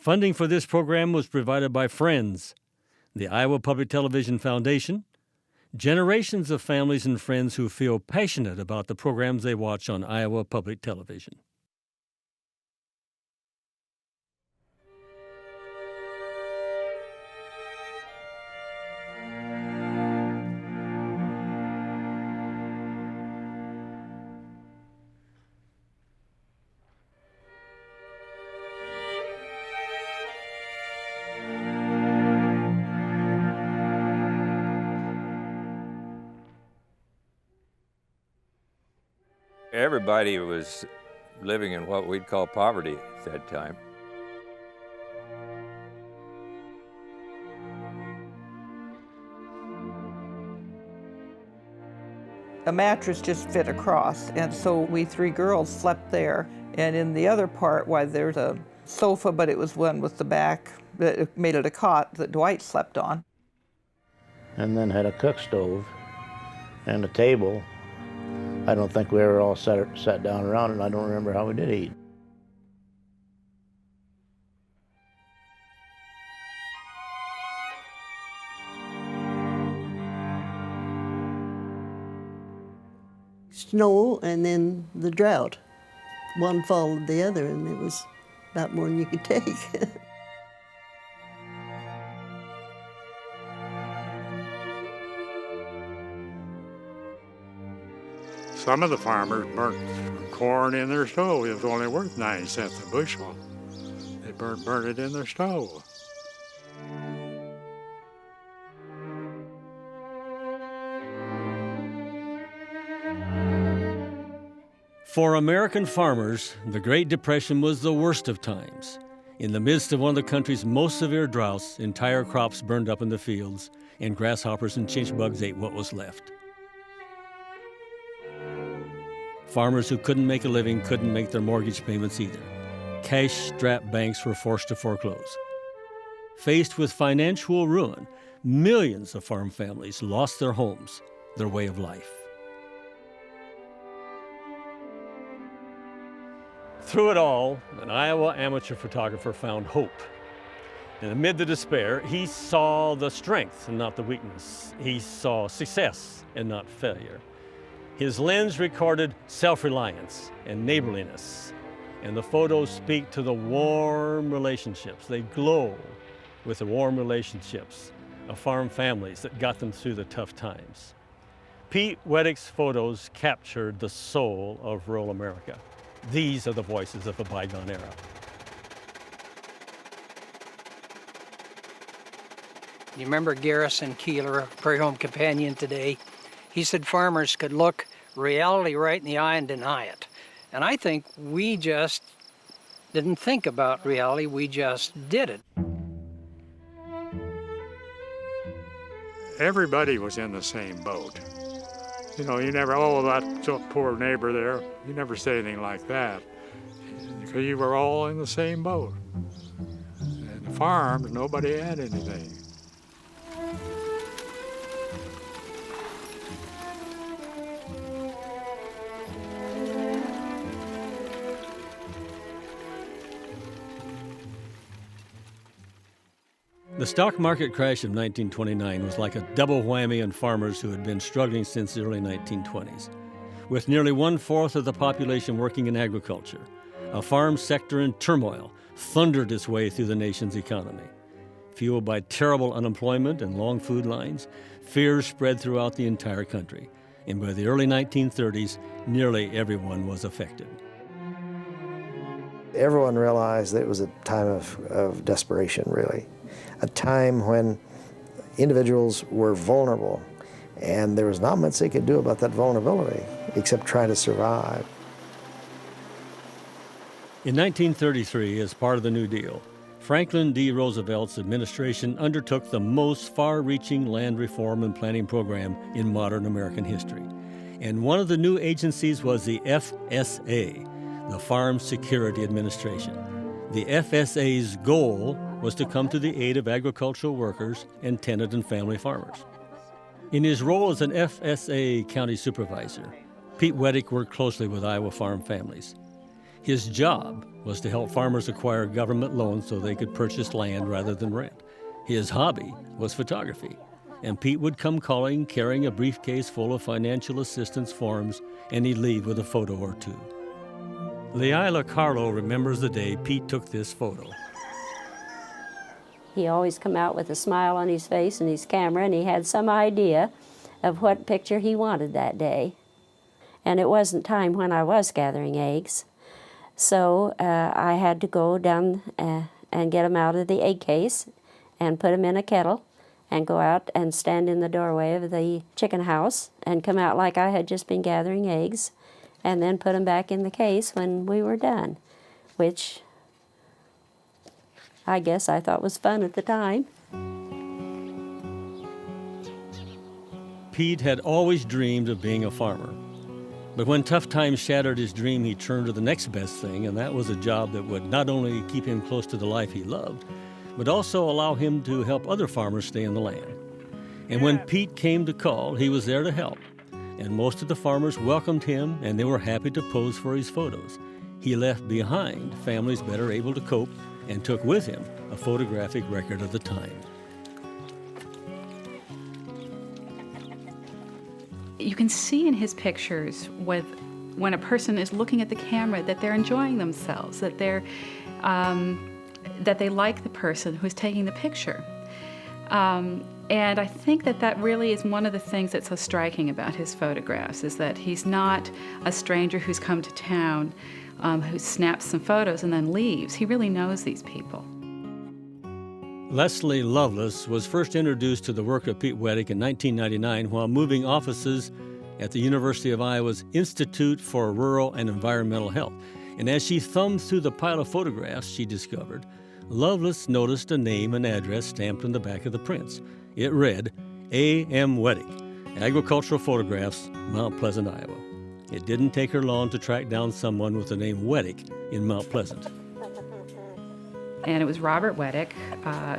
Funding for this program was provided by Friends, the Iowa Public Television Foundation, generations of families and friends who feel passionate about the programs they watch on Iowa Public Television. Everybody was living in what we'd call poverty at that time. A mattress just fit across, and so we three girls slept there. And in the other part, why there's a sofa, but it was one with the back that made it a cot that Dwight slept on. And then had a cook stove and a table. I don't think we ever all sat down around it. I don't remember how we did eat. Snow and then the drought. One followed the other, and it was about more than you could take. Some of the farmers burnt corn in their stove. It was only worth 9 cents a bushel. They burnt it in their stove. For American farmers, the Great Depression was the worst of times. In the midst of one of the country's most severe droughts, entire crops burned up in the fields, and grasshoppers and chinch bugs ate what was left. Farmers who couldn't make a living couldn't make their mortgage payments either. Cash-strapped banks were forced to foreclose. Faced with financial ruin, millions of farm families lost their homes, their way of life. Through it all, an Iowa amateur photographer found hope. And amid the despair, he saw the strength and not the weakness. He saw success and not failure. His lens recorded self-reliance and neighborliness, and the photos speak to the warm relationships. They glow with the warm relationships of farm families that got them through the tough times. Pete Wettach's photos captured the soul of rural America. These are the voices of a bygone era. You remember Garrison Keeler, a Prairie Home Companion today? He said farmers could look reality right in the eye and deny it. And I think we just didn't think about reality, we just did it. Everybody was in the same boat. You know, you never, oh, that poor neighbor there. You never say anything like that. Because you were all in the same boat. And the farms, nobody had anything. The stock market crash of 1929 was like a double whammy on farmers who had been struggling since the early 1920s. With nearly 1/4 of the population working in agriculture, a farm sector in turmoil thundered its way through the nation's economy. Fueled by terrible unemployment and long food lines, fears spread throughout the entire country. And by the early 1930s, nearly everyone was affected. Everyone realized that it was a time of desperation, really. A time when individuals were vulnerable, and there was not much they could do about that vulnerability except try to survive. In 1933, as part of the New Deal, Franklin D. Roosevelt's administration undertook the most far-reaching land reform and planning program in modern American history. And one of the new agencies was the FSA, the Farm Security Administration. The FSA's goal was to come to the aid of agricultural workers and tenant and family farmers. In his role as an FSA county supervisor, Pete Wettach worked closely with Iowa farm families. His job was to help farmers acquire government loans so they could purchase land rather than rent. His hobby was photography, and Pete would come calling, carrying a briefcase full of financial assistance forms, and he'd leave with a photo or two. Leila Carlo remembers the day Pete took this photo. He always come out with a smile on his face and his camera, and he had some idea of what picture he wanted that day. And it wasn't time when I was gathering eggs, so I had to go down and get them out of the egg case and put them in a kettle and go out and stand in the doorway of the chicken house and come out like I had just been gathering eggs, and then put them back in the case when we were done, which I guess I thought was fun at the time. Pete had always dreamed of being a farmer. But when tough times shattered his dream, he turned to the next best thing, and that was a job that would not only keep him close to the life he loved, but also allow him to help other farmers stay in the land. And when Pete came to call, he was there to help. And most of the farmers welcomed him, and they were happy to pose for his photos. He left behind families better able to cope and took with him a photographic record of the time. You can see in his pictures when a person is looking at the camera that they're enjoying themselves, that they like the person who's taking the picture. And I think that really is one of the things that's so striking about his photographs, is that he's not a stranger who's come to town, who snaps some photos and then leaves. He really knows these people. Leslie Lovelace was first introduced to the work of Pete Wettach in 1999 while moving offices at the University of Iowa's Institute for Rural and Environmental Health. And as she thumbed through the pile of photographs she discovered, Lovelace noticed a name and address stamped on the back of the prints. It read, A.M. Wettach, Agricultural Photographs, Mount Pleasant, Iowa. It didn't take her long to track down someone with the name Wettach in Mount Pleasant. And it was Robert Wettach,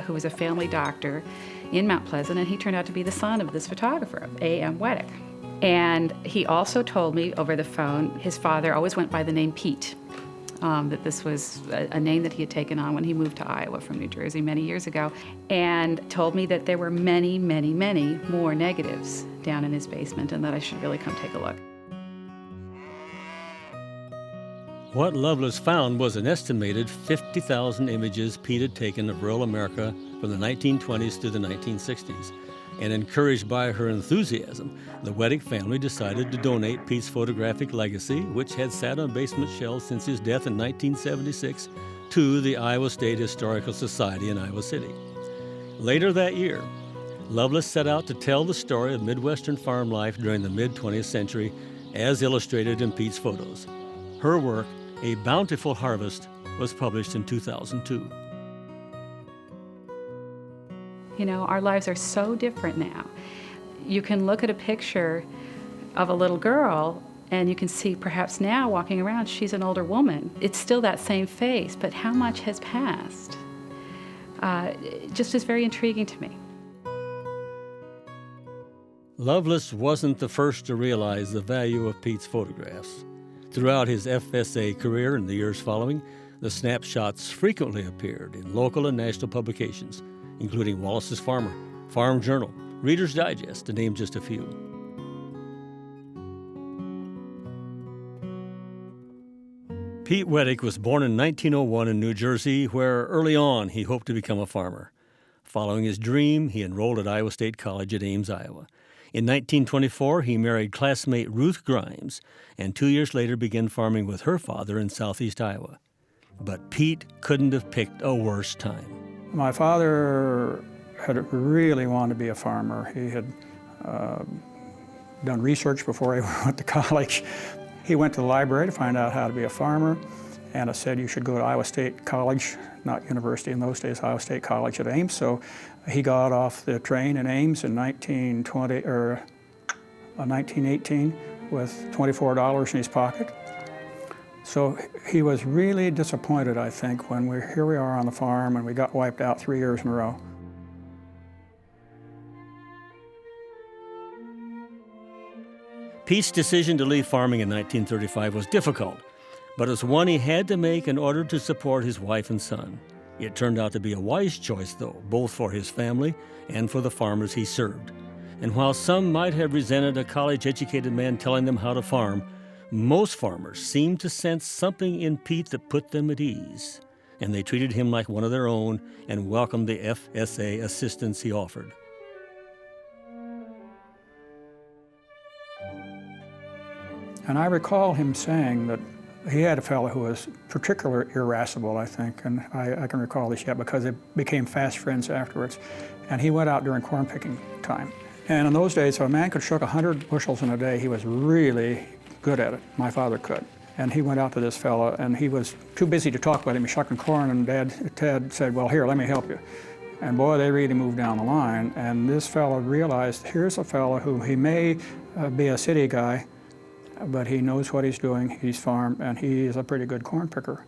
who was a family doctor in Mount Pleasant, and he turned out to be the son of this photographer, A.M. Wettach. And he also told me over the phone his father always went by the name Pete, that this was a name that he had taken on when he moved to Iowa from New Jersey many years ago, and told me that there were many, many, many more negatives down in his basement and that I should really come take a look. What Lovelace found was an estimated 50,000 images Pete had taken of rural America from the 1920s through the 1960s. And encouraged by her enthusiasm, the Wettach family decided to donate Pete's photographic legacy, which had sat on basement shelves since his death in 1976, to the Iowa State Historical Society in Iowa City. Later that year, Lovelace set out to tell the story of Midwestern farm life during the mid-20th century, as illustrated in Pete's photos. Her work, A Bountiful Harvest, was published in 2002. You know, our lives are so different now. You can look at a picture of a little girl and you can see perhaps now walking around, she's an older woman. It's still that same face, but how much has passed? It just is very intriguing to me. Lovelace wasn't the first to realize the value of Pete's photographs. Throughout his FSA career in the years following, the snapshots frequently appeared in local and national publications, including Wallace's Farmer, Farm Journal, Reader's Digest, to name just a few. Pete Wettach was born in 1901 in New Jersey, where early on he hoped to become a farmer. Following his dream, he enrolled at Iowa State College at Ames, Iowa. In 1924, he married classmate Ruth Grimes, and 2 years later began farming with her father in southeast Iowa. But Pete couldn't have picked a worse time. My father had really wanted to be a farmer. He had done research before he went to college. He went to the library to find out how to be a farmer, and it said you should go to Iowa State College, not university in those days, Iowa State College at Ames. So he got off the train in Ames in 1918 with $24 in his pocket. So he was really disappointed, I think, when here we are on the farm and we got wiped out 3 years in a row. Pete's decision to leave farming in 1935 was difficult, But it's one he had to make in order to support his wife and son. It turned out to be a wise choice, though, both for his family and for the farmers he served. And while some might have resented a college-educated man telling them how to farm, most farmers seemed to sense something in Pete that put them at ease, and they treated him like one of their own and welcomed the FSA assistance he offered. And I recall him saying that he had a fellow who was particularly irascible, I think, and I can recall this yet because they became fast friends afterwards. And he went out during corn picking time. And in those days, if a man could shuck 100 bushels in a day, he was really good at it. My father could. And he went out to this fellow, and he was too busy to talk with him. He shucking corn, and Ted said, well, here, let me help you. And boy, they really moved down the line. And this fellow realized, here's a fellow who he may be a city guy, but he knows what he's doing. He's farmed, and he is a pretty good corn picker.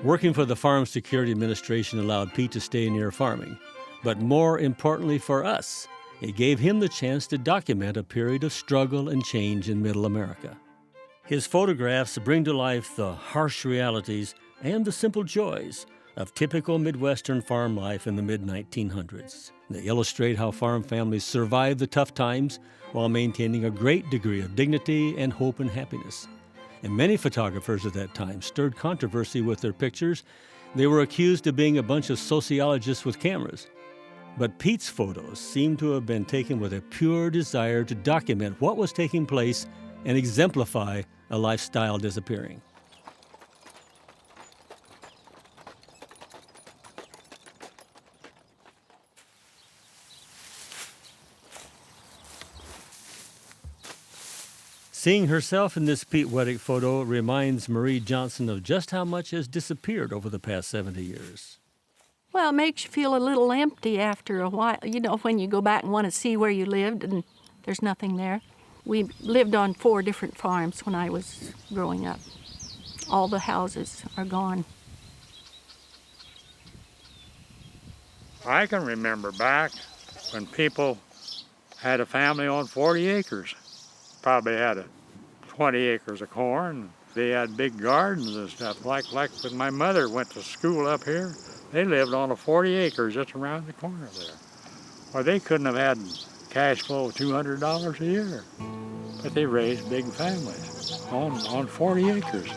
Working for the Farm Security Administration allowed Pete to stay near farming. But more importantly for us, it gave him the chance to document a period of struggle and change in Middle America. His photographs bring to life the harsh realities and the simple joys of typical Midwestern farm life in the mid-1900s. They illustrate how farm families survived the tough times while maintaining a great degree of dignity and hope and happiness. And many photographers at that time stirred controversy with their pictures. They were accused of being a bunch of sociologists with cameras. But Pete's photos seem to have been taken with a pure desire to document what was taking place and exemplify a lifestyle disappearing. Seeing herself in this Pete Wettach photo reminds Marie Johnson of just how much has disappeared over the past 70 years. Well, it makes you feel a little empty after a while, you know, when you go back and want to see where you lived and there's nothing there. We lived on 4 different farms when I was growing up. All the houses are gone. I can remember back when people had a family on 40 acres. Probably had 20 acres of corn. They had big gardens and stuff. Like when my mother went to school up here, they lived on 40 acres just around the corner there. Or they couldn't have had cash flow of $200 a year. But they raised big families on 40 acres.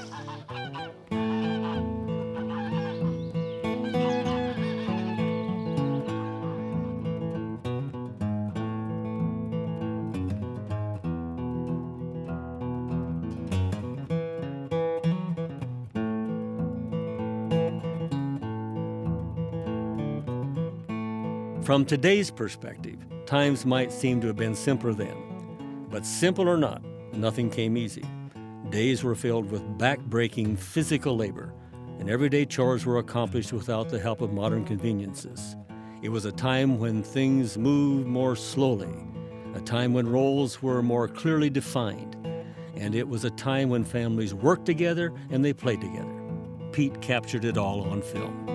From today's perspective, times might seem to have been simpler then. But simple or not, nothing came easy. Days were filled with back-breaking physical labor, and everyday chores were accomplished without the help of modern conveniences. It was a time when things moved more slowly, a time when roles were more clearly defined, and it was a time when families worked together and they played together. Pete captured it all on film.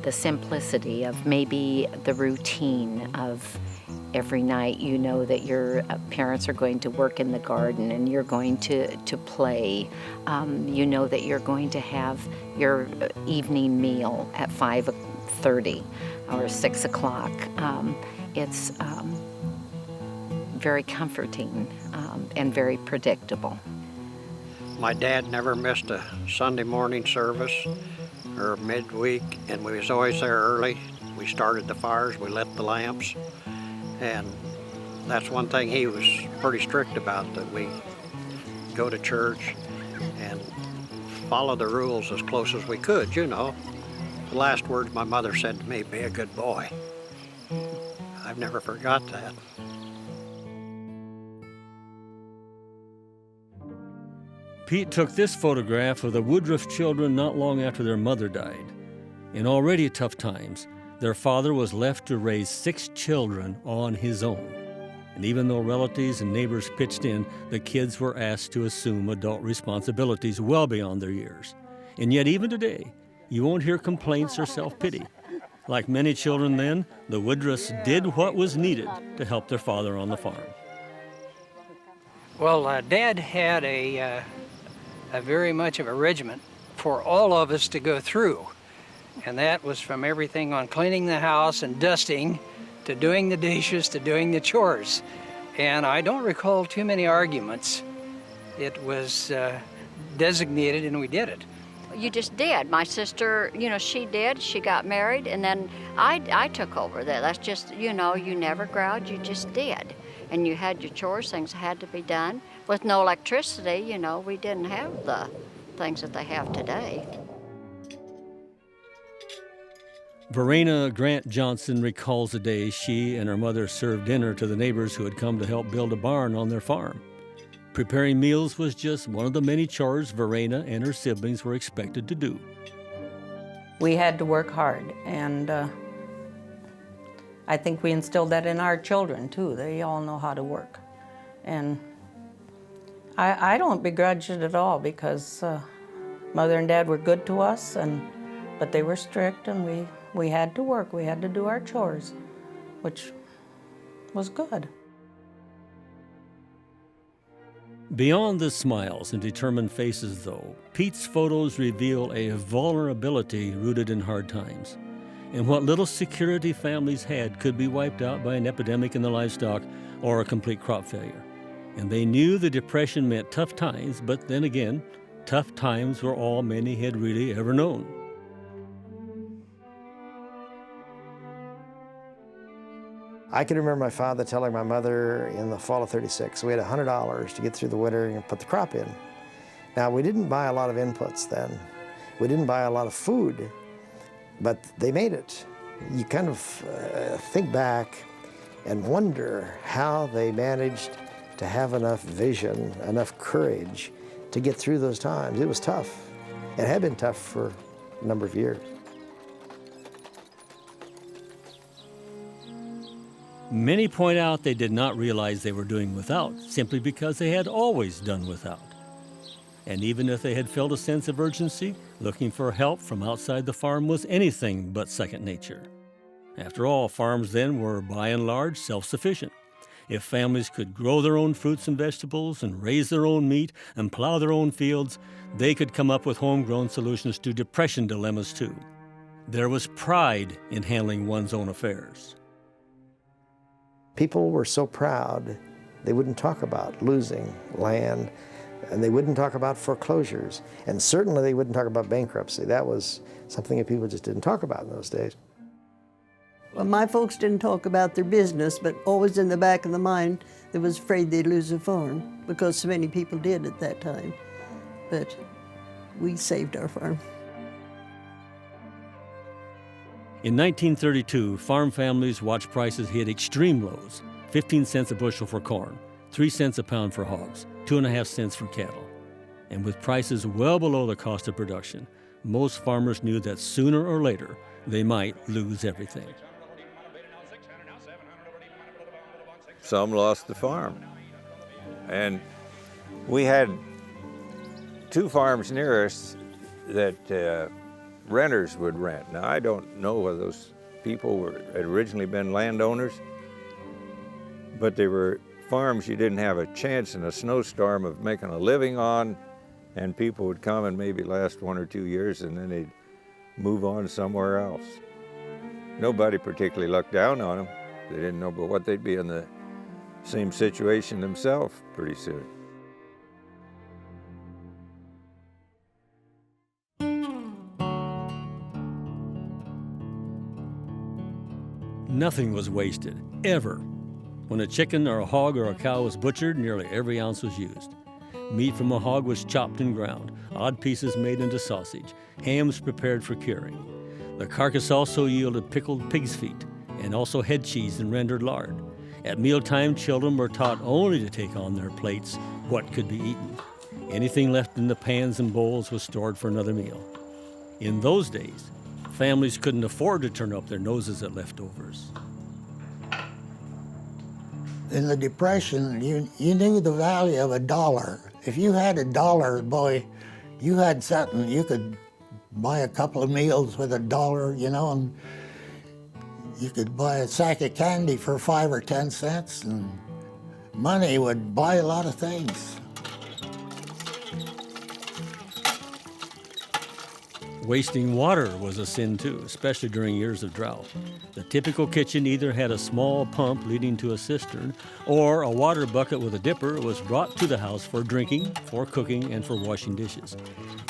The simplicity of maybe the routine of every night you know that your parents are going to work in the garden and you're going to play. You know that you're going to have your evening meal at 5:30 or 6 o'clock. It's very comforting and very predictable. My dad never missed a Sunday morning service or midweek, and we was always there early. We started the fires, we lit the lamps, and that's one thing he was pretty strict about, that we go to church and follow the rules as close as we could, you know. The last words my mother said to me, "Be a good boy." I've never forgot that. Pete took this photograph of the Woodruff children not long after their mother died. In already tough times, their father was left to raise 6 children on his own. And even though relatives and neighbors pitched in, the kids were asked to assume adult responsibilities well beyond their years. And yet even today, you won't hear complaints or self-pity. Like many children then, the Woodruffs did what was needed to help their father on the farm. Well, Dad had a very much of a regimen for all of us to go through. And that was from everything on cleaning the house and dusting, to doing the dishes, to doing the chores. And I don't recall too many arguments. It was designated and we did it. You just did. My sister, you know, she did. She got married, and then I took over that. That's just, you know, you never growled, you just did. And you had your chores, things had to be done. With no electricity, you know, we didn't have the things that they have today. Verena Grant Johnson recalls the day she and her mother served dinner to the neighbors who had come to help build a barn on their farm. Preparing meals was just one of the many chores Verena and her siblings were expected to do. We had to work hard, and I think we instilled that in our children too. They all know how to work. And I don't begrudge it at all, because Mother and Dad were good to us, but they were strict, and we had to work. We had to do our chores, which was good. Beyond the smiles and determined faces, though, Pete's photos reveal a vulnerability rooted in hard times. And what little security families had could be wiped out by an epidemic in the livestock or a complete crop failure. And they knew the Depression meant tough times, but then again, tough times were all many had really ever known. I can remember my father telling my mother in the fall of '36, we had $100 to get through the winter and put the crop in. Now, we didn't buy a lot of inputs then. We didn't buy a lot of food, but they made it. You kind of think back and wonder how they managed to have enough vision, enough courage to get through those times. It was tough. It had been tough for a number of years. Many point out they did not realize they were doing without, simply because they had always done without. And even if they had felt a sense of urgency, looking for help from outside the farm was anything but second nature. After all, farms then were by and large self-sufficient. If families could grow their own fruits and vegetables and raise their own meat and plow their own fields, they could come up with homegrown solutions to Depression dilemmas too. There was pride in handling one's own affairs. People were so proud, they wouldn't talk about losing land, and they wouldn't talk about foreclosures, and certainly they wouldn't talk about bankruptcy. That was something that people just didn't talk about in those days. Well, my folks didn't talk about their business, but always in the back of the mind, they was afraid they'd lose a farm, because so many people did at that time. But we saved our farm. In 1932, farm families watched prices hit extreme lows: 15 cents a bushel for corn, 3 cents a pound for hogs, 2.5 cents for cattle. And with prices well below the cost of production, most farmers knew that sooner or later they might lose everything. Some lost the farm. And we had 2 farms near us that renters would rent. Now, I don't know whether those people had originally been landowners, but they were farms you didn't have a chance in a snowstorm of making a living on, and people would come and maybe last 1 or 2 years, and then they'd move on somewhere else. Nobody particularly looked down on them. They didn't know but what they'd be in the same situation themselves pretty soon. Nothing was wasted, ever. When a chicken or a hog or a cow was butchered, nearly every ounce was used. Meat from a hog was chopped and ground, odd pieces made into sausage, hams prepared for curing. The carcass also yielded pickled pig's feet, and also head cheese and rendered lard. At mealtime, children were taught only to take on their plates what could be eaten. Anything left in the pans and bowls was stored for another meal. In those days, families couldn't afford to turn up their noses at leftovers. In the Depression, you knew the value of $1. If you had $1, boy, you had something. You could buy a couple of meals with $1, you know, and You could buy a sack of candy for 5 or 10 cents, and money would buy a lot of things. Wasting water was a sin too, especially during years of drought. The typical kitchen either had a small pump leading to a cistern, or a water bucket with a dipper was brought to the house for drinking, for cooking, and for washing dishes.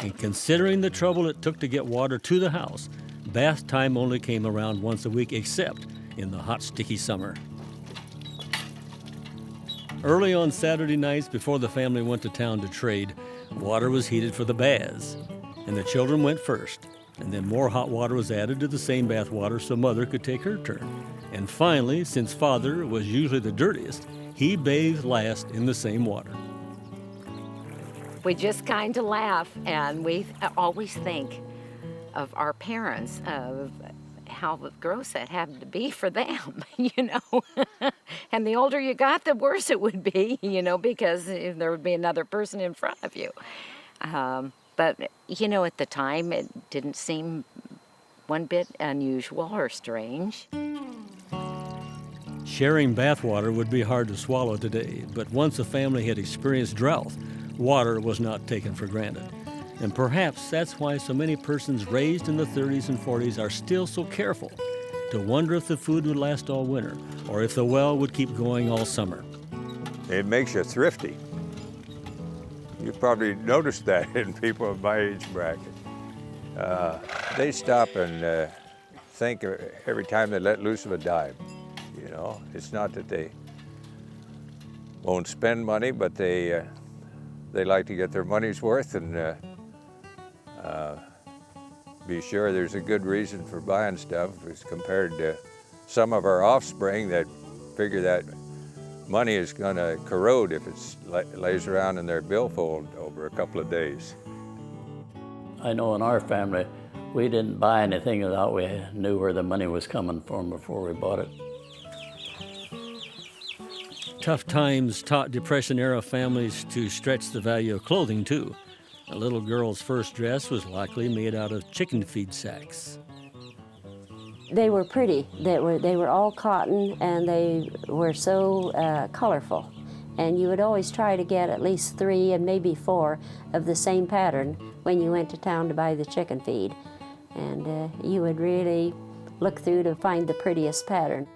And considering the trouble it took to get water to the house, bath time only came around once a week, except in the hot, sticky summer. Early on Saturday nights, before the family went to town to trade, water was heated for the baths. And the children went first, and then more hot water was added to the same bath water so Mother could take her turn. And finally, since Father was usually the dirtiest, he bathed last in the same water. We just kind of laugh, and we always think of our parents, of how gross that had to be for them, you know. And the older you got, the worse it would be, you know, because there would be another person in front of you. But, you know, at the time, it didn't seem one bit unusual or strange. Sharing bathwater would be hard to swallow today, but once a family had experienced drought, water was not taken for granted. And perhaps that's why so many persons raised in the 30s and 40s are still so careful to wonder if the food would last all winter or if the well would keep going all summer. It makes you thrifty. You probably noticed that in people of my age bracket. They stop and think every time they let loose of a dime. You know, it's not that they won't spend money, but they like to get their money's worth and be sure there's a good reason for buying stuff as compared to some of our offspring that figure that money is going to corrode if it lays around in their billfold over a couple of days. I know in our family, we didn't buy anything without we knew where the money was coming from before we bought it. Tough times taught Depression-era families to stretch the value of clothing, too. A little girl's first dress was likely made out of chicken feed sacks. They were pretty. They were all cotton, and they were so colorful. And you would always try to get at least 3 and maybe 4 of the same pattern when you went to town to buy the chicken feed. And you would really look through to find the prettiest pattern.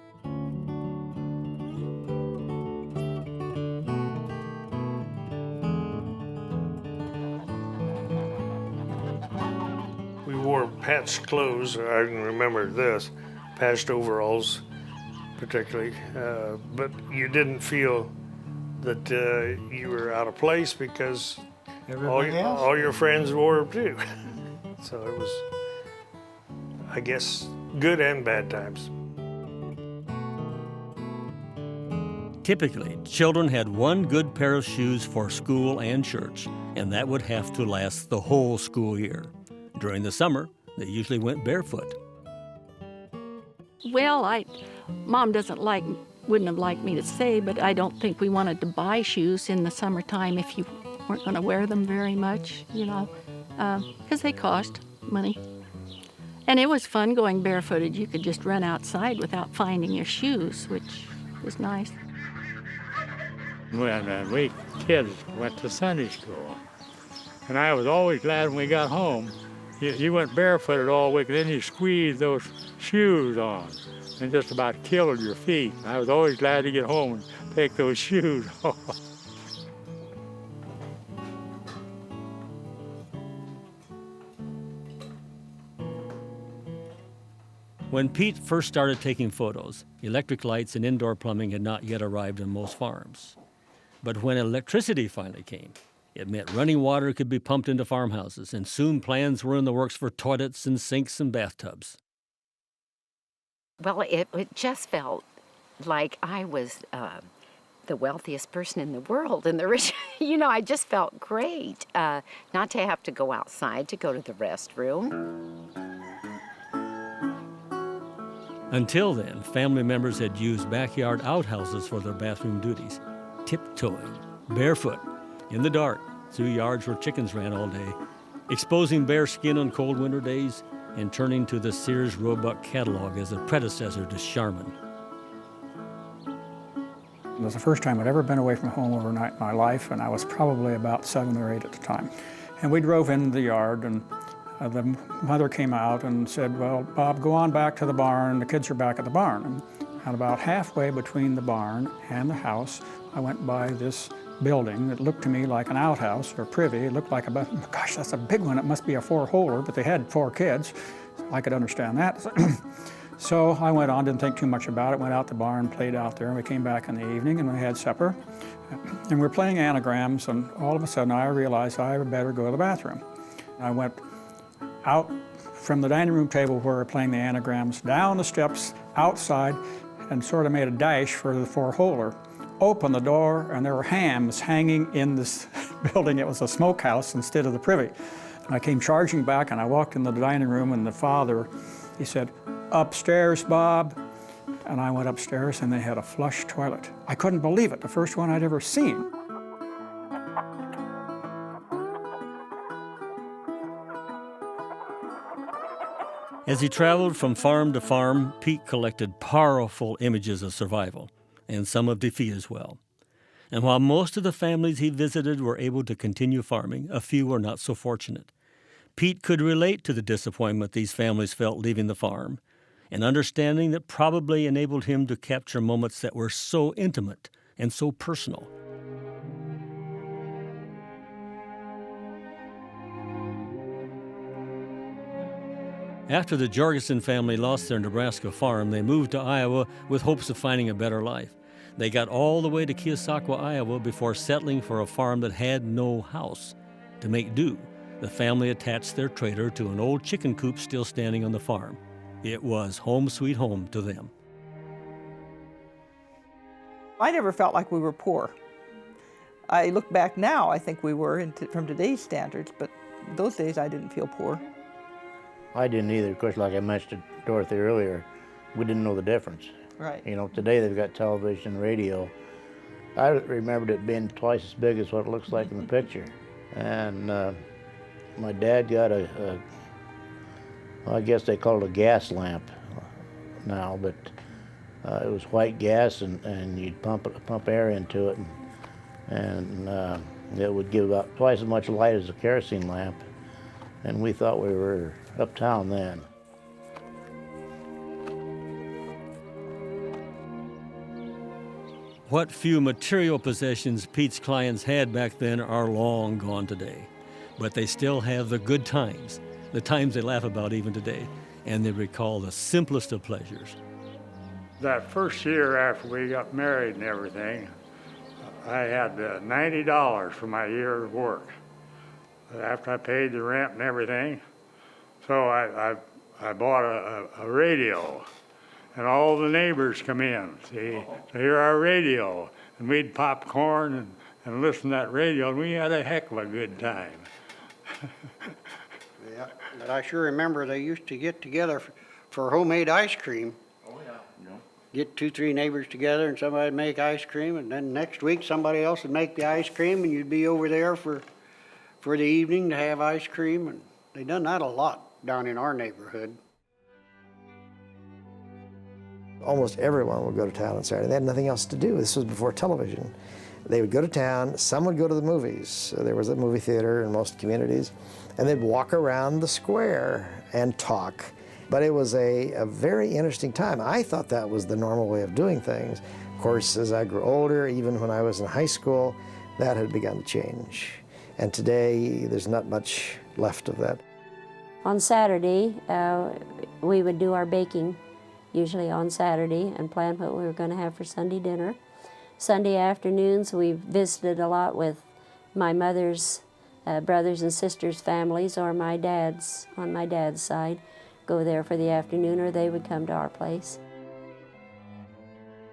We wore patched clothes. I can remember this, patched overalls particularly, but you didn't feel that you were out of place because all your friends wore them too. So it was, I guess, good and bad times. Typically, children had one good pair of shoes for school and church, and that would have to last the whole school year. During the summer, they usually went barefoot. Well, Mom wouldn't have liked me to say, but I don't think we wanted to buy shoes in the summertime if you weren't going to wear them very much, you know, because they cost money. And it was fun going barefooted. You could just run outside without finding your shoes, which was nice. When we kids went to Sunday school, and I was always glad when we got home. You went barefooted all week, and then you squeezed those shoes on and just about killed your feet. I was always glad to get home and take those shoes off. When Pete first started taking photos, electric lights and indoor plumbing had not yet arrived on most farms. But when electricity finally came, it meant running water could be pumped into farmhouses, and soon plans were in the works for toilets and sinks and bathtubs. Well, it just felt like I was the wealthiest person in the world, and the rich, you know, I just felt great not to have to go outside to go to the restroom. Until then, family members had used backyard outhouses for their bathroom duties, tiptoeing, barefoot, in the dark, through yards where chickens ran all day, exposing bare skin on cold winter days, and turning to the Sears Roebuck catalog as a predecessor to Charmin. It was the first time I'd ever been away from home overnight in my life, and I was probably about 7 or 8 at the time. And we drove into the yard, and the mother came out and said, well, Bob, go on back to the barn. The kids are back at the barn. And about halfway between the barn and the house, I went by this building that looked to me like an outhouse or privy. It looked like gosh, that's a big one. It must be a 4-holer, but they had 4 kids. I could understand that. So I went on, didn't think too much about it, went out the barn, played out there, and we came back in the evening and we had supper. And we were playing anagrams, and all of a sudden I realized I better go to the bathroom. I went out from the dining room table where we were playing the anagrams, down the steps, outside, and sort of made a dash for the 4-holer. Opened the door, and there were hams hanging in this building. It was a smokehouse instead of the privy. I came charging back, and I walked in the dining room, and the father, he said, upstairs, Bob. And I went upstairs, and they had a flush toilet. I couldn't believe it, the first one I'd ever seen. As he traveled from farm to farm, Pete collected powerful images of survival, and some of defeat as well. And while most of the families he visited were able to continue farming, a few were not so fortunate. Pete could relate to the disappointment these families felt leaving the farm, an understanding that probably enabled him to capture moments that were so intimate and so personal. After the Jorgensen family lost their Nebraska farm, they moved to Iowa with hopes of finding a better life. They got all the way to Keosauqua, Iowa, before settling for a farm that had no house. To make do, the family attached their trailer to an old chicken coop still standing on the farm. It was home sweet home to them. I never felt like we were poor. I look back now, I think we were from today's standards, but those days I didn't feel poor. I didn't either. Of course, like I mentioned to Dorothy earlier, we didn't know the difference. Right. You know, today they've got television, radio. I remembered it being twice as big as what it looks like in the picture. And my dad got well, I guess they call it a gas lamp now, but it was white gas, and you'd pump air into it, and it would give about twice as much light as a kerosene lamp. And we thought we were uptown then. What few material possessions Pete's clients had back then are long gone today, but they still have the good times, the times they laugh about even today, and they recall the simplest of pleasures. That first year after we got married and everything, I had $90 for my year's work. After I paid the rent and everything, so I bought a radio, and all the neighbors come in, see, to hear our radio, and we'd popcorn and listen to that radio, and we had a heck of a good time. Yeah, but I sure remember they used to get together for homemade ice cream. Oh, yeah. Get 2-3 neighbors together, and somebody'd make ice cream, and then next week somebody else would make the ice cream, and you'd be over there for the evening to have ice cream, and they done that a lot down in our neighborhood. Almost everyone would go to town on Saturday. They had nothing else to do. This was before television. They would go to town, some would go to the movies. So there was a movie theater in most communities, and they'd walk around the square and talk. But it was a very interesting time. I thought that was the normal way of doing things. Of course, as I grew older, even when I was in high school, that had begun to change. And today, there's not much left of that. On Saturday, we would do our baking, usually on Saturday, and plan what we were going to have for Sunday dinner. Sunday afternoons, we visited a lot with my mother's brothers and sisters' families, or my dad's, on my dad's side, go there for the afternoon, or they would come to our place.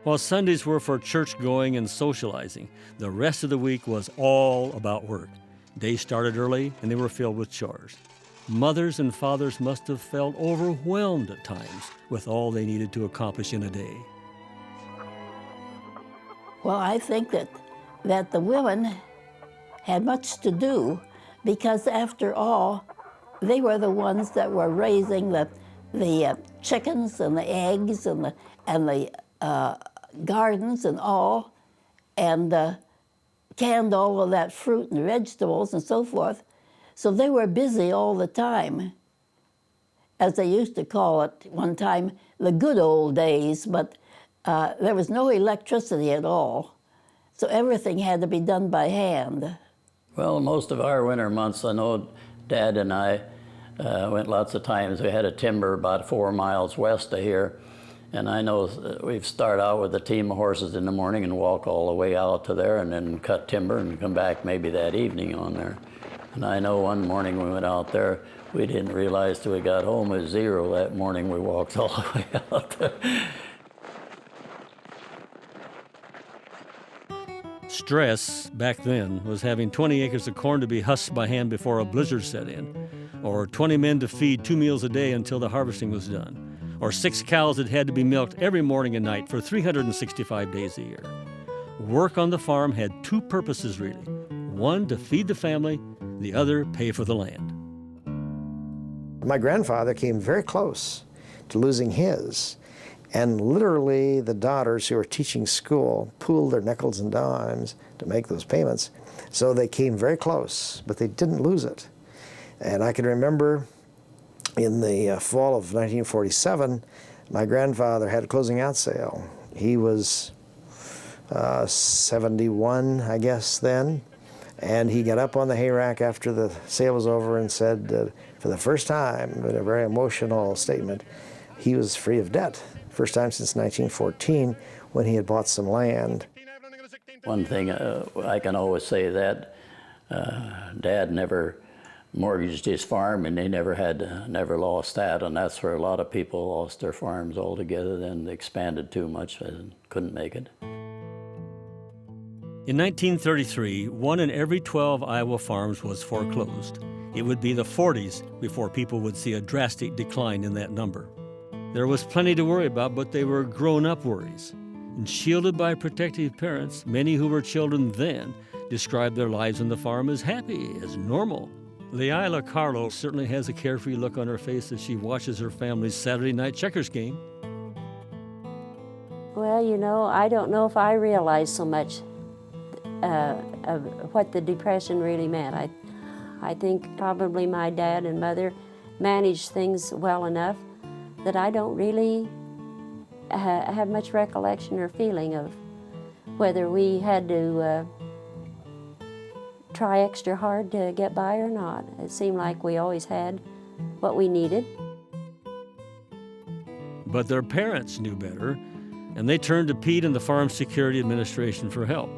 While Sundays were for church going and socializing, the rest of the week was all about work. Days started early, and they were filled with chores. Mothers and fathers must have felt overwhelmed at times with all they needed to accomplish in a day. Well, I think that the women had much to do because, after all, They were the ones that were raising the chickens and the eggs and the gardens and all, and canned all of that fruit and vegetables and so forth. So they were busy all the time, as they used to call it one time, the good old days, but there was no electricity at all. So everything had to be done by hand. Well, most of our winter months, I know Dad and I went lots of times. We had a timber about 4 miles west of here. And I know we'd start out with a team of horses in the morning and walk all the way out to there and then cut timber and come back maybe that evening on there. And I know one morning we went out there, we didn't realize till we got home it was 0 that morning. We walked all the way out there. Stress back then was having 20 acres of corn to be husked by hand before a blizzard set in, or 20 men to feed 2 meals a day until the harvesting was done, or 6 cows that had to be milked every morning and night for 365 days a year. Work on the farm had 2 purposes really. One, to feed the family, the other, pay for the land. My grandfather came very close to losing his. And literally, the daughters who were teaching school pooled their nickels and dimes to make those payments. So they came very close, but they didn't lose it. And I can remember in the fall of 1947, my grandfather had a closing out sale. He was 71, I guess, then. And he got up on the hay rack after the sale was over and said, for the first time, in a very emotional statement, he was free of debt. First time since 1914 when he had bought some land. One thing I can always say that Dad never mortgaged his farm, and they never lost that, and that's where a lot of people lost their farms altogether. Then they expanded too much and couldn't make it. In 1933, 1 in every 12 Iowa farms was foreclosed. It would be the 40s before people would see a drastic decline in that number. There was plenty to worry about, but they were grown-up worries. And shielded by protective parents, many who were children then described their lives on the farm as happy, as normal. Leila Carlo certainly has a carefree look on her face as she watches her family's Saturday night checkers game. Well, you know, I don't know if I realized so much of what the Depression really meant. I think probably my dad and mother managed things well enough that I don't really have much recollection or feeling of whether we had to try extra hard to get by or not. It seemed like we always had what we needed. But their parents knew better, and they turned to Pete and the Farm Security Administration for help.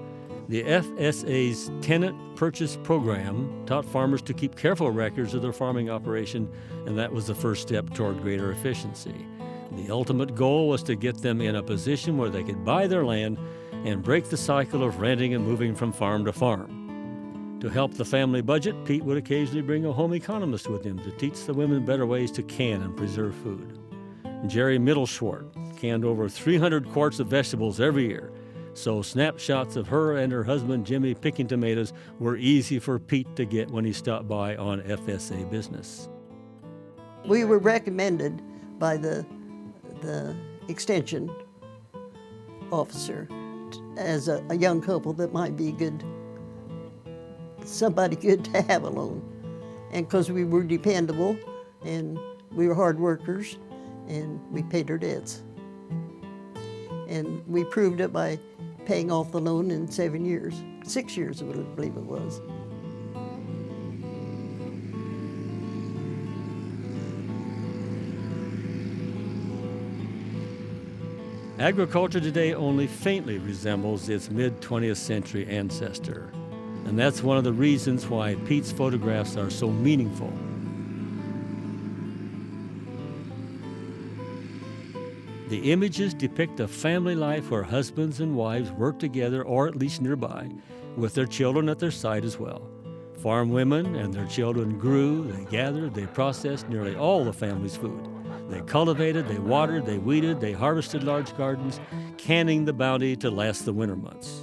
The FSA's Tenant Purchase Program taught farmers to keep careful records of their farming operation, and that was the first step toward greater efficiency. The ultimate goal was to get them in a position where they could buy their land and break the cycle of renting and moving from farm to farm. To help the family budget, Pete would occasionally bring a home economist with him to teach the women better ways to can and preserve food. Jerry Mittelschwart canned over 300 quarts of vegetables every year, so snapshots of her and her husband Jimmy picking tomatoes were easy for Pete to get when he stopped by on FSA business. We were recommended by the extension officer as a young couple that might be somebody good to have alone. And because we were dependable and we were hard workers and we paid our debts. And we proved it by paying off the loan in 7 years, 6 years I believe it was. Agriculture today only faintly resembles its mid-20th century ancestor. And that's one of the reasons why Pete's photographs are so meaningful. The images depict a family life where husbands and wives work together, or at least nearby, with their children at their side as well. Farm women and their children grew, they gathered, they processed nearly all the family's food. They cultivated, they watered, they weeded, they harvested large gardens, canning the bounty to last the winter months.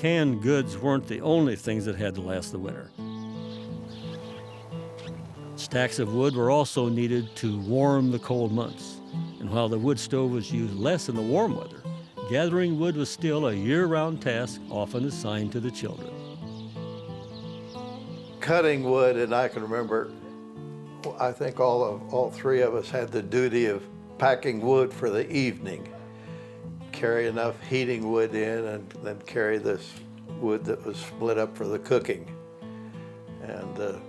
canned goods weren't the only things that had to last the winter. Stacks of wood were also needed to warm the cold months. And while the wood stove was used less in the warm weather, gathering wood was still a year-round task, often assigned to the children. Cutting wood, and I can remember, I think all three of us had the duty of packing wood for the evening. Carry enough heating wood in and then carry this wood that was split up for the cooking. And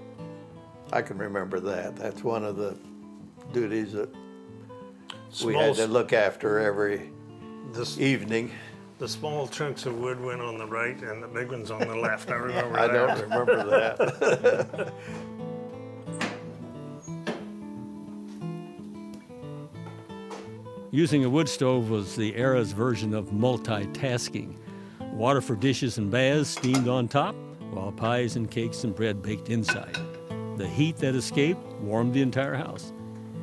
I can remember that. That's one of the duties that we had to look after every evening. The small chunks of wood went on the right and the big ones on the left. I remember that. I don't remember that. Using a wood stove was the era's version of multitasking. Water for dishes and baths steamed on top, while pies and cakes and bread baked inside. The heat that escaped warmed the entire house.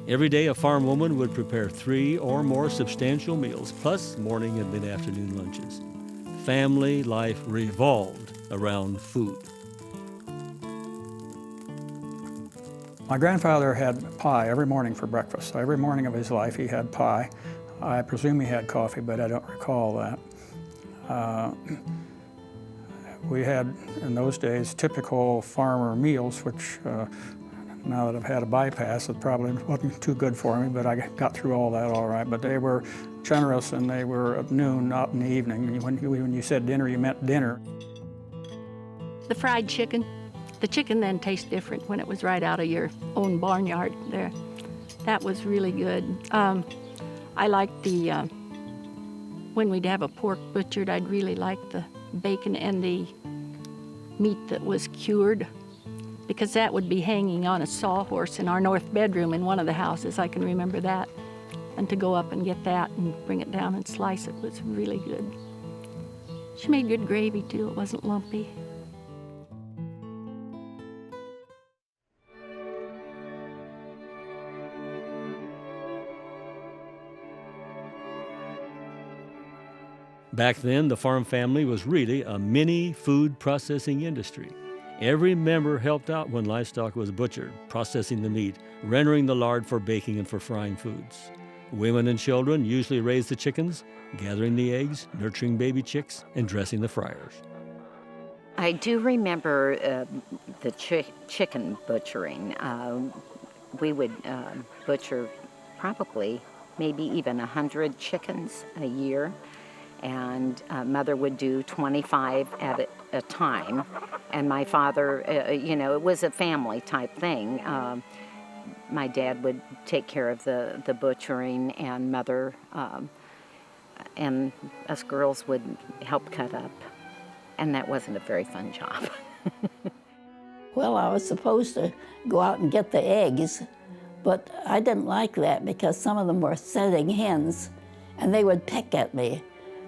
Every day, a farm woman would prepare 3 or more substantial meals, plus morning and mid-afternoon lunches. Family life revolved around food. My grandfather had pie every morning for breakfast. So every morning of his life he had pie. I presume he had coffee, but I don't recall that. We had, in those days, typical farmer meals, which now that I've had a bypass, it probably wasn't too good for me, but I got through all that all right. But they were generous, and they were at noon, not in the evening. When you said dinner, you meant dinner. The fried chicken. The chicken then tastes different when it was right out of your own barnyard there. That was really good. I liked the, when we'd have a pork butchered, I'd really like the bacon and the meat that was cured, because that would be hanging on a sawhorse in our north bedroom in one of the houses. I can remember that. And to go up and get that and bring it down and slice it was really good. She made good gravy too, it wasn't lumpy. Back then, the farm family was really a mini food processing industry. Every member helped out when livestock was butchered, processing the meat, rendering the lard for baking and for frying foods. Women and children usually raised the chickens, gathering the eggs, nurturing baby chicks, and dressing the fryers. I do remember the chicken butchering. We would butcher probably maybe even 100 chickens a year. And Mother would do 25 at a time. And my father, it was a family type thing. My dad would take care of the butchering, and Mother and us girls would help cut up. And that wasn't a very fun job. Well, I was supposed to go out and get the eggs, but I didn't like that because some of them were setting hens, and they would peck at me.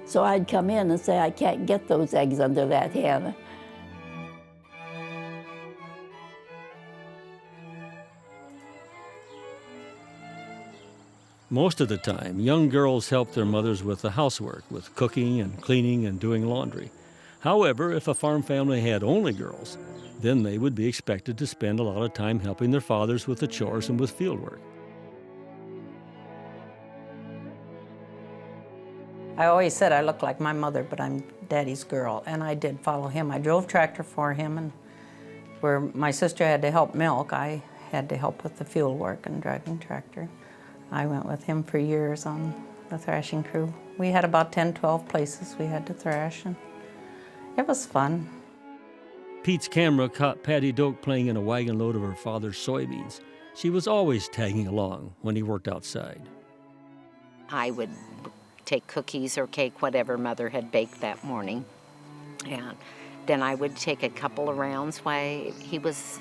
So I'd come in and say, I can't get those eggs under that hen. Most of the time, young girls helped their mothers with the housework, with cooking and cleaning and doing laundry. However, if a farm family had only girls, then they would be expected to spend a lot of time helping their fathers with the chores and with field work. I always said I looked like my mother, but I'm Daddy's girl, and I did follow him. I drove tractor for him, and where my sister had to help milk, I had to help with the field work and driving tractor. I went with him for years on the thrashing crew. We had about 10, 12 places we had to thrash, and it was fun. Pete's camera caught Patty Doak playing in a wagon load of her father's soybeans. She was always tagging along when he worked outside. I would take cookies or cake, whatever Mother had baked that morning. And then I would take a couple of rounds while he was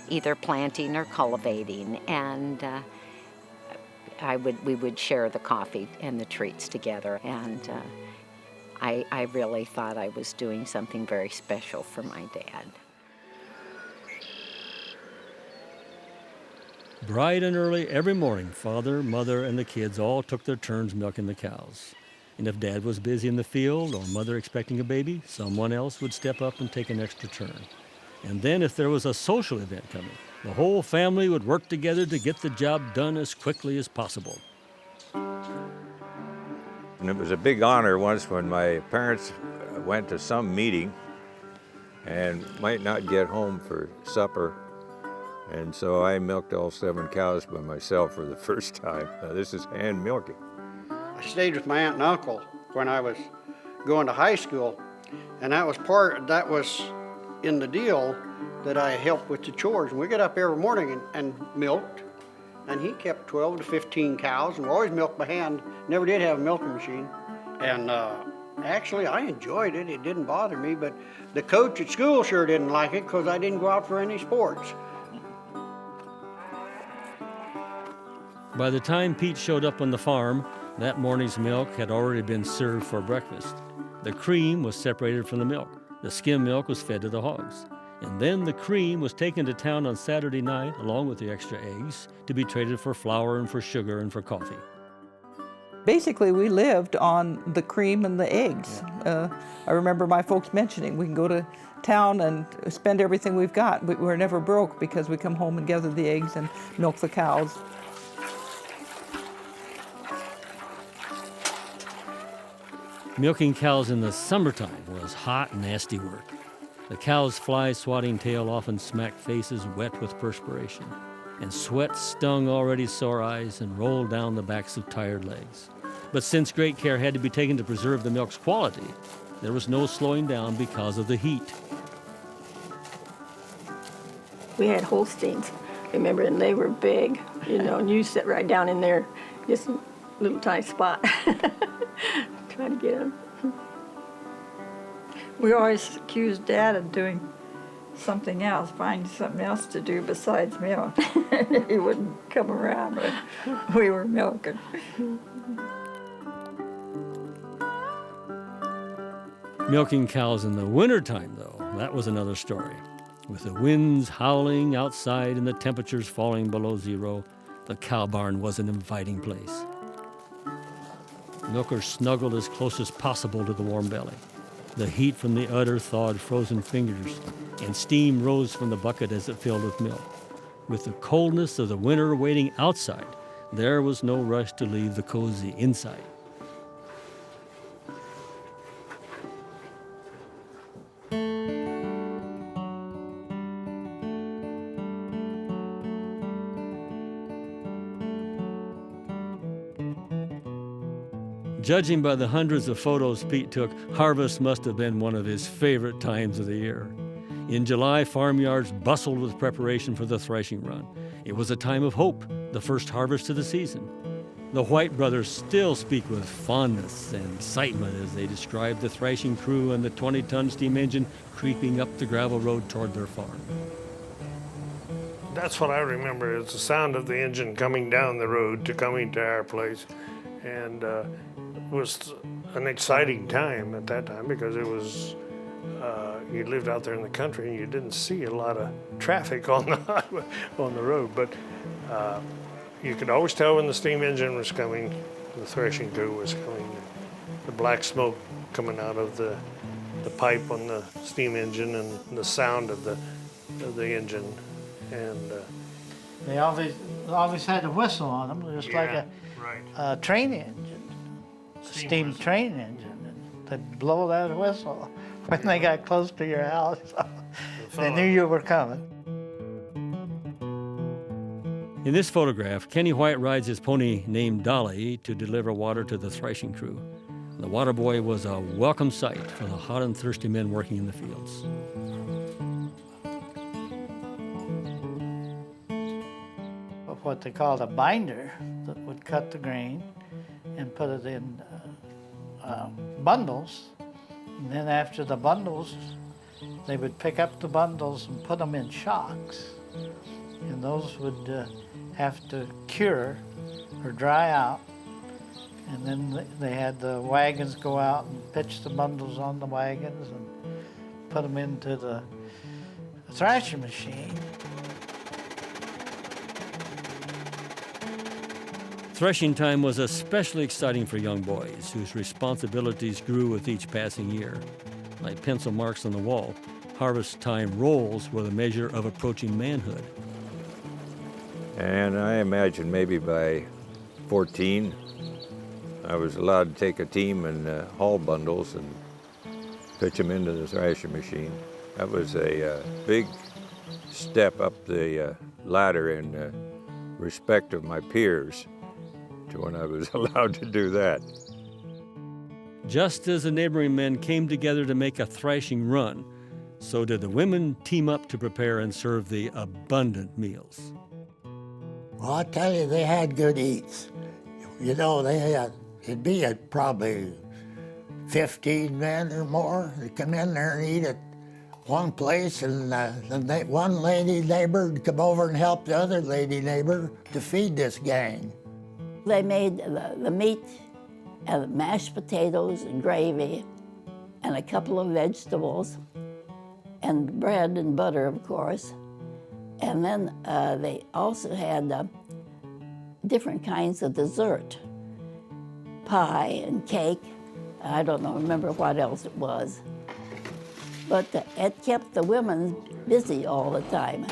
either planting or cultivating. And we would share the coffee and the treats together. And I really thought I was doing something very special for my dad. Bright and early every morning, Father, Mother, and the kids all took their turns milking the cows. And if Dad was busy in the field or Mother expecting a baby, someone else would step up and take an extra turn. And then if there was a social event coming, the whole family would work together to get the job done as quickly as possible. And it was a big honor once when my parents went to some meeting and might not get home for supper. And so I milked all 7 cows by myself for the first time. Now, this is hand milking. I stayed with my aunt and uncle when I was going to high school, and that was in the deal that I helped with the chores. And we got up every morning and milked, and he kept 12 to 15 cows, and we always milked by hand. Never did have a milking machine. And actually, I enjoyed it. It didn't bother me, but the coach at school sure didn't like it because I didn't go out for any sports. By the time Pete showed up on the farm, that morning's milk had already been served for breakfast. The cream was separated from the milk. The skim milk was fed to the hogs. And then the cream was taken to town on Saturday night, along with the extra eggs, to be traded for flour and for sugar and for coffee. Basically, we lived on the cream and the eggs. I remember my folks mentioning we can go to town and spend everything we've got. We're never broke because we come home and gather the eggs and milk the cows. Milking cows in the summertime was hot, nasty work. The cow's fly-swatting tail often smacked faces wet with perspiration, and sweat stung already sore eyes and rolled down the backs of tired legs. But since great care had to be taken to preserve the milk's quality, there was no slowing down because of the heat. We had Holsteins, remember, and they were big, and you sit right down in there, just a little tiny spot. Try to get them. We always accused Dad of doing something else, finding something else to do besides milk. He wouldn't come around when we were milking. Milking cows in the wintertime, though, that was another story. With the winds howling outside and the temperatures falling below zero, the cow barn was an inviting place. Milkers snuggled as close as possible to the warm belly. The heat from the udder thawed frozen fingers, and steam rose from the bucket as it filled with milk. With the coldness of the winter waiting outside, there was no rush to leave the cozy inside. Judging by the hundreds of photos Pete took, harvest must have been one of his favorite times of the year. In July, farmyards bustled with preparation for the threshing run. It was a time of hope, the first harvest of the season. The White brothers still speak with fondness and excitement as they describe the threshing crew and the 20-ton steam engine creeping up the gravel road toward their farm. That's what I remember, is the sound of the engine coming down the road to coming to our place. And it was an exciting time at that time because it was, you lived out there in the country and you didn't see a lot of traffic on the highway, on the road. But you could always tell when the steam engine was coming, the threshing crew was coming. The black smoke coming out of the pipe on the steam engine and the sound of the engine. And they always had a whistle on them, just like a train engine, steam train engine. And they'd blow that whistle when they got close to your house. They knew you were coming. In this photograph, Kenny White rides his pony named Dolly to deliver water to the threshing crew. The water boy was a welcome sight for the hot and thirsty men working in the fields. What they called a binder that would cut the grain and put it in bundles. And then after the bundles, they would pick up the bundles and put them in shocks. And those would have to cure or dry out. And then they had the wagons go out and pitch the bundles on the wagons and put them into the thrashing machine. Threshing time was especially exciting for young boys whose responsibilities grew with each passing year. Like pencil marks on the wall, harvest time rolls were the measure of approaching manhood. And I imagine maybe by 14, I was allowed to take a team and haul bundles and pitch them into the thrashing machine. That was a big step up the ladder in respect of my peers to when I was allowed to do that. Just as the neighboring men came together to make a thrashing run, so did the women team up to prepare and serve the abundant meals. Well, I tell you, they had good eats. You know, it'd be probably 15 men or more. They'd come in there and eat at one place, and one lady neighbor would come over and help the other lady neighbor to feed this gang. They made the meat and mashed potatoes and gravy and a couple of vegetables and bread and butter, of course. And then they also had different kinds of dessert, pie and cake. I don't remember what else it was. But it kept the women busy all the time.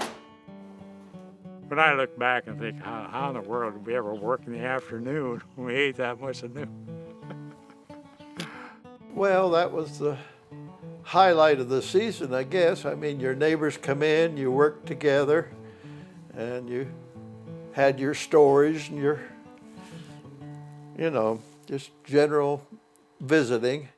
When I look back and think, how in the world did we ever work in the afternoon when we ate that much of noon? Well, that was the highlight of the season, I guess. I mean, your neighbors come in, you work together, and you had your stories and your, just general visiting.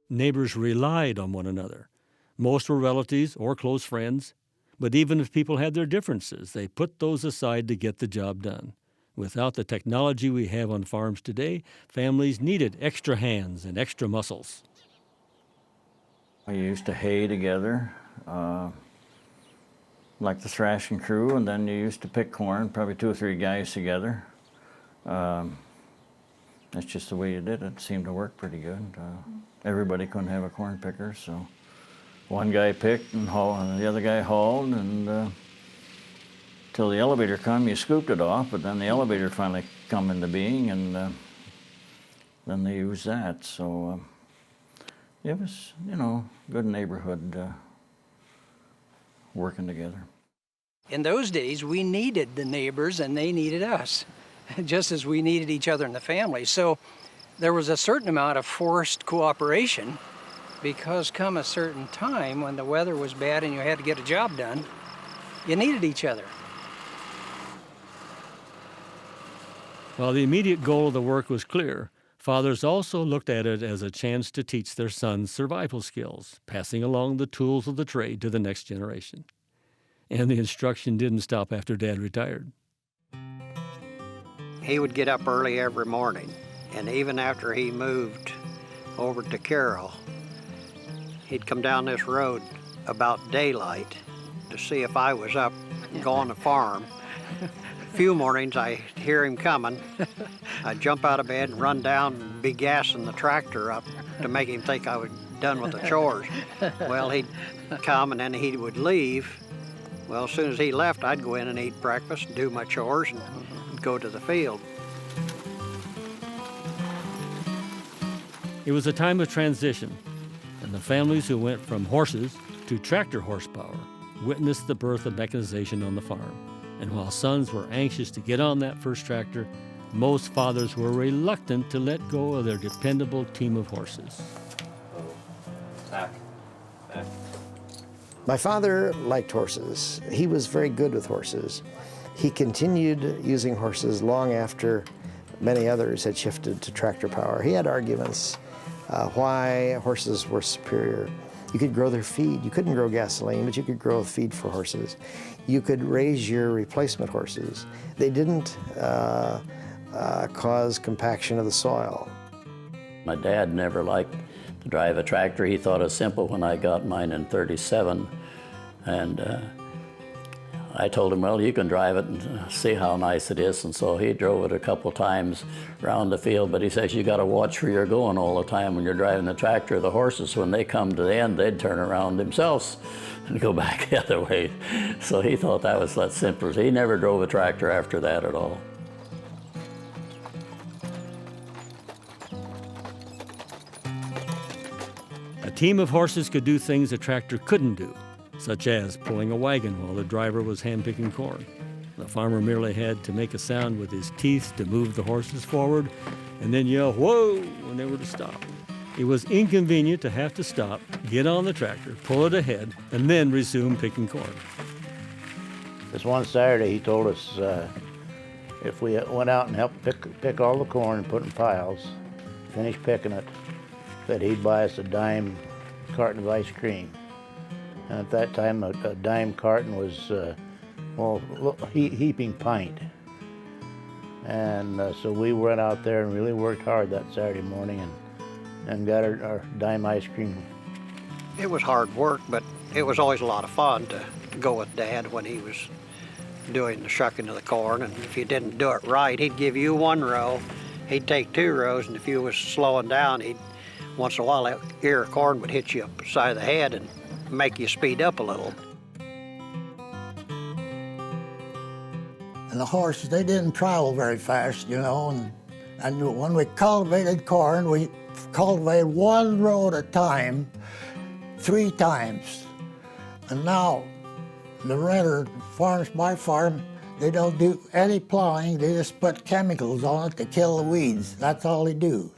Neighbors relied on one another. Most were relatives or close friends, but even if people had their differences, they put those aside to get the job done. Without the technology we have on farms today, families needed extra hands and extra muscles. We used to hay together, like the thrashing crew, and then you used to pick corn, probably 2 or 3 guys together. That's just the way you did it. It seemed to work pretty good. Everybody couldn't have a corn picker, so one guy picked and the other guy hauled, and till the elevator come, you scooped it off, but then the elevator finally come into being, and then they used that. So it was, good neighborhood working together. In those days, we needed the neighbors and they needed us, just as we needed each other in the family. So there was a certain amount of forced cooperation, because come a certain time when the weather was bad and you had to get a job done, you needed each other. While the immediate goal of the work was clear, fathers also looked at it as a chance to teach their sons survival skills, passing along the tools of the trade to the next generation. And the instruction didn't stop after Dad retired. He would get up early every morning, and even after he moved over to Carroll, he'd come down this road about daylight to see if I was up going to farm. A few mornings I'd hear him coming. I'd jump out of bed and run down and be gassing the tractor up to make him think I was done with the chores. Well, he'd come and then he would leave. Well, as soon as he left, I'd go in and eat breakfast and do my chores and go to the field. It was a time of transition, and the families who went from horses to tractor horsepower witnessed the birth of mechanization on the farm. And while sons were anxious to get on that first tractor, most fathers were reluctant to let go of their dependable team of horses. Back. My father liked horses. He was very good with horses. He continued using horses long after many others had shifted to tractor power. He had arguments why horses were superior. You could grow their feed. You couldn't grow gasoline, but you could grow feed for horses. You could raise your replacement horses. They didn't cause compaction of the soil. My dad never liked to drive a tractor. He thought it was simple when I got mine in '37. And I told him, well, you can drive it and see how nice it is. And so he drove it a couple times around the field, but he says, you gotta watch where you're going all the time when you're driving the tractor. The horses, when they come to the end, they'd turn around themselves and go back the other way. So he thought that was that simple. He never drove a tractor after that at all. team of horses could do things a tractor couldn't do, such as pulling a wagon while the driver was hand-picking corn. The farmer merely had to make a sound with his teeth to move the horses forward and then yell, "Whoa," when they were to stop. It was inconvenient to have to stop, get on the tractor, pull it ahead, and then resume picking corn. This one Saturday, he told us if we went out and helped pick all the corn and put in piles, finished picking it, that he'd buy us a dime carton of ice cream. And at that time, a dime carton was, heaping pint. And so we went out there and really worked hard that Saturday morning and got our dime ice cream. It was hard work, but it was always a lot of fun to go with Dad when he was doing the shucking of the corn. And if you didn't do it right, he'd give you one row, he'd take 2 rows, and if you was slowing down, once in a while that ear of corn would hit you up the side of the head and make you speed up a little. And the horses, they didn't travel very fast, you know, and when we cultivated corn, we cultivated 1 row at a time, 3 times. And now, the renter farms my farm, they don't do any plowing, they just put chemicals on it to kill the weeds. That's all they do.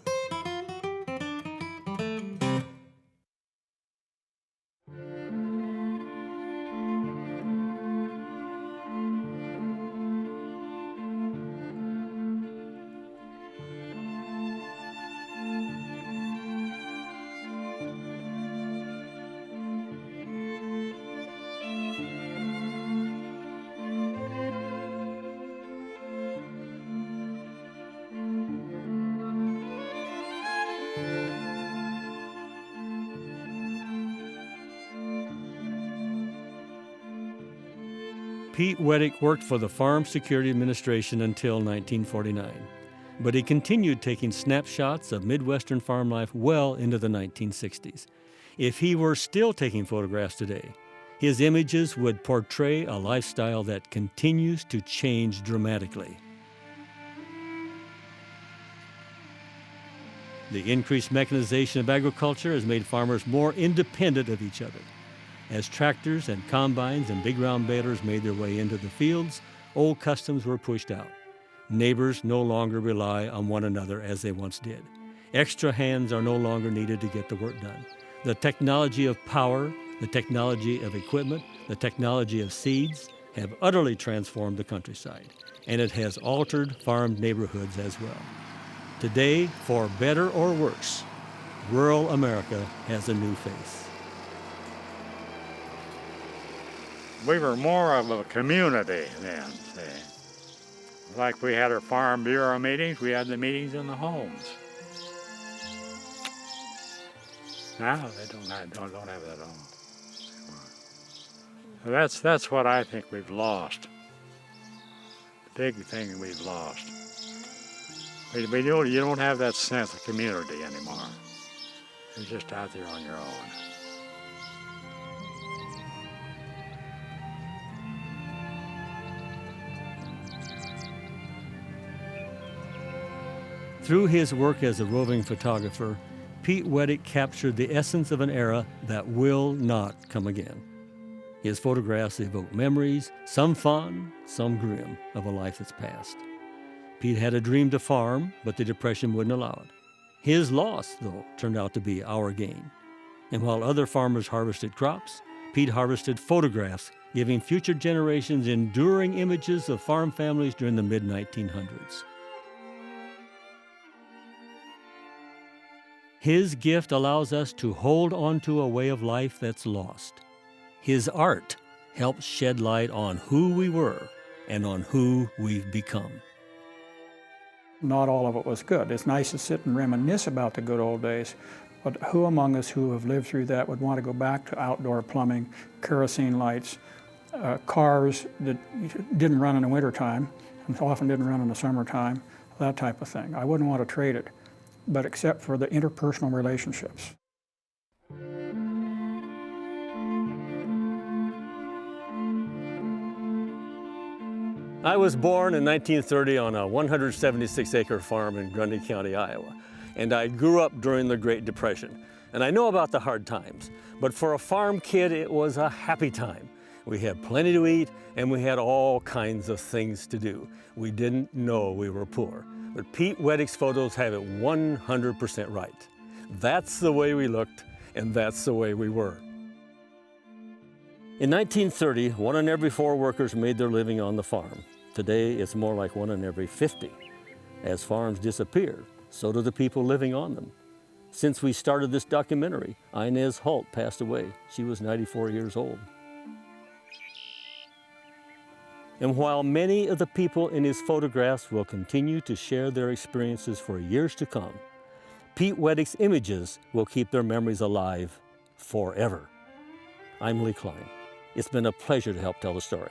Pete Wettach worked for the Farm Security Administration until 1949, but he continued taking snapshots of Midwestern farm life well into the 1960s. If he were still taking photographs today, his images would portray a lifestyle that continues to change dramatically. The increased mechanization of agriculture has made farmers more independent of each other. As tractors and combines and big round balers made their way into the fields, old customs were pushed out. Neighbors no longer rely on one another as they once did. Extra hands are no longer needed to get the work done. The technology of power, the technology of equipment, the technology of seeds have utterly transformed the countryside, and it has altered farm neighborhoods as well. Today, for better or worse, rural America has a new face. We were more of a community then, see. Like we had our farm bureau meetings, we had the meetings in the homes. Now they don't have that on. That's what I think we've lost. The big thing we've lost. You don't have that sense of community anymore. You're just out there on your own. Through his work as a roving photographer, Pete Wettach captured the essence of an era that will not come again. His photographs evoke memories, some fond, some grim, of a life that's passed. Pete had a dream to farm, but the Depression wouldn't allow it. His loss, though, turned out to be our gain. And while other farmers harvested crops, Pete harvested photographs, giving future generations enduring images of farm families during the mid-1900s. His gift allows us to hold on to a way of life that's lost. His art helps shed light on who we were and on who we've become. Not all of it was good. It's nice to sit and reminisce about the good old days, but who among us who have lived through that would want to go back to outdoor plumbing, kerosene lights, cars that didn't run in the wintertime and often didn't run in the summertime, that type of thing. I wouldn't want to trade it, but except for the interpersonal relationships. I was born in 1930 on a 176-acre farm in Grundy County, Iowa. and I grew up during the Great Depression. And I know about the hard times, but for a farm kid, it was a happy time. We had plenty to eat, and we had all kinds of things to do. We didn't know we were poor. But Pete Wettach's photos have it 100% right. That's the way we looked, and that's the way we were. In 1930, 1 in every 4 workers made their living on the farm. Today, it's more like 1 in every 50. As farms disappear, so do the people living on them. Since we started this documentary, Inez Holt passed away. She was 94 years old. And while many of the people in his photographs will continue to share their experiences for years to come, Pete Wettach's images will keep their memories alive forever. I'm Lee Klein. It's been a pleasure to help tell the story.